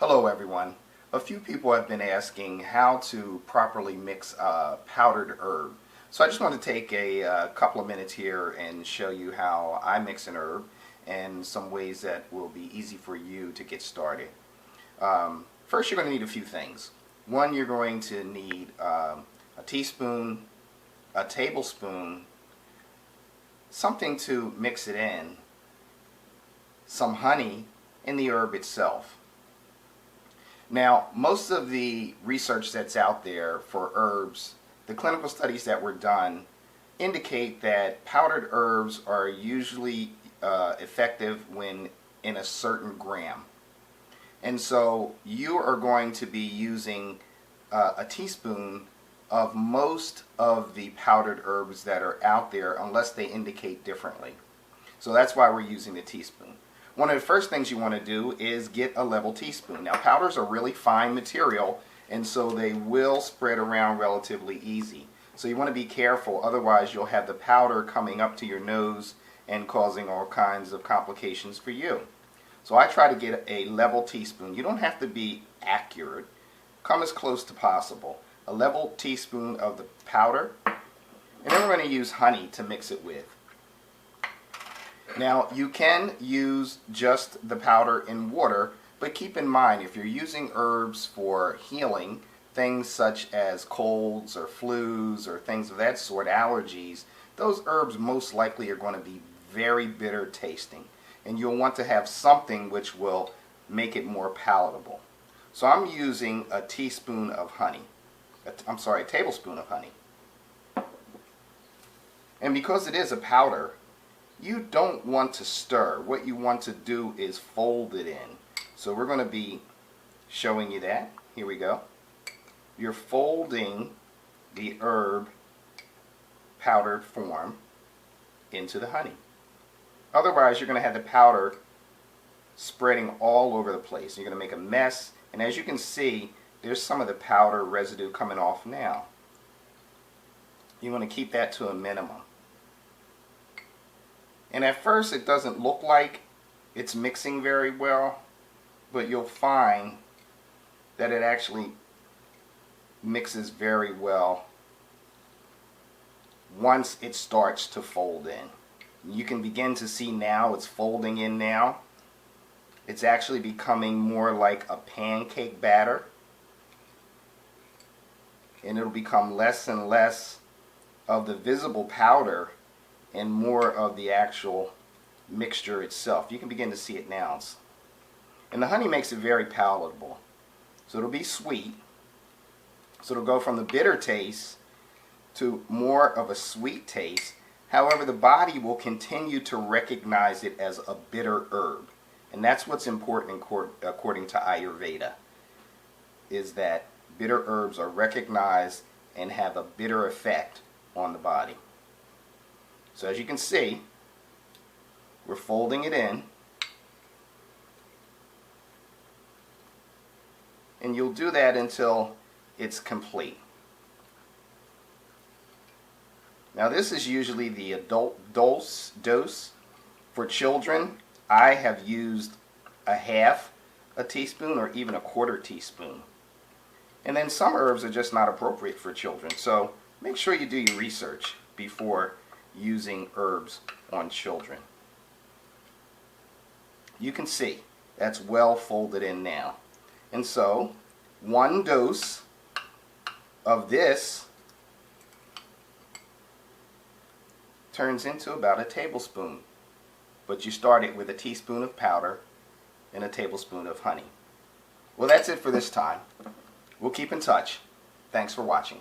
Hello everyone. A few people have been asking how to properly mix powdered herb. So I just want to take a couple of minutes here and show you how I mix an herb and some ways that will be easy for you to get started. First, you're going to need a few things. One, you're going to need a teaspoon, a tablespoon, something to mix it in, some honey, and the herb itself. Now, most of the research that's out there for herbs, the clinical studies that were done, indicate that powdered herbs are usually effective when in a certain gram. And so you are going to be using a teaspoon of most of the powdered herbs that are out there unless they indicate differently. So that's why we're using the teaspoon. One of the first things you want to do is get a level teaspoon. Now, powders are really fine material, and so they will spread around relatively easy. So you want to be careful, otherwise you'll have the powder coming up to your nose and causing all kinds of complications for you. So I try to get a level teaspoon. You don't have to be accurate. Come as close to possible. A level teaspoon of the powder, and then we're going to use honey to mix it with. Now, you can use just the powder in water, but keep in mind, if you're using herbs for healing, things such as colds or flus or things of that sort, allergies, those herbs most likely are going to be very bitter tasting. And you'll want to have something which will make it more palatable. So I'm using a teaspoon of honey. A tablespoon of honey. And because it is a powder, you don't want to stir. What you want to do is fold it in. So we're going to be showing you that. Here we go. You're folding the herb powdered form into the honey. Otherwise, you're going to have the powder spreading all over the place. You're going to make a mess. And as you can see, there's some of the powder residue coming off now. You want to keep that to a minimum. And at first it doesn't look like it's mixing very well, but you'll find that it actually mixes very well once it starts to fold in. You can begin to see now it's folding in now. It's actually becoming more like a pancake batter, and it'll become less and less of the visible powder and more of the actual mixture itself. You can begin to see it now. And the honey makes it very palatable. So it'll be sweet. So it'll go from the bitter taste to more of a sweet taste. However, the body will continue to recognize it as a bitter herb. And that's what's important according to Ayurveda, is that bitter herbs are recognized and have a bitter effect on the body. So as you can see, we're folding it in, and you'll do that until it's complete. Now, this is usually the adult dose. For children, I have used a half a teaspoon or even a quarter teaspoon. And then some herbs are just not appropriate for children, so make sure you do your research before using herbs on children. You can see that's well folded in now. And so one dose of this turns into about a tablespoon. But you start it with a teaspoon of powder and a tablespoon of honey. Well, that's it for this time. We'll keep in touch. Thanks for watching.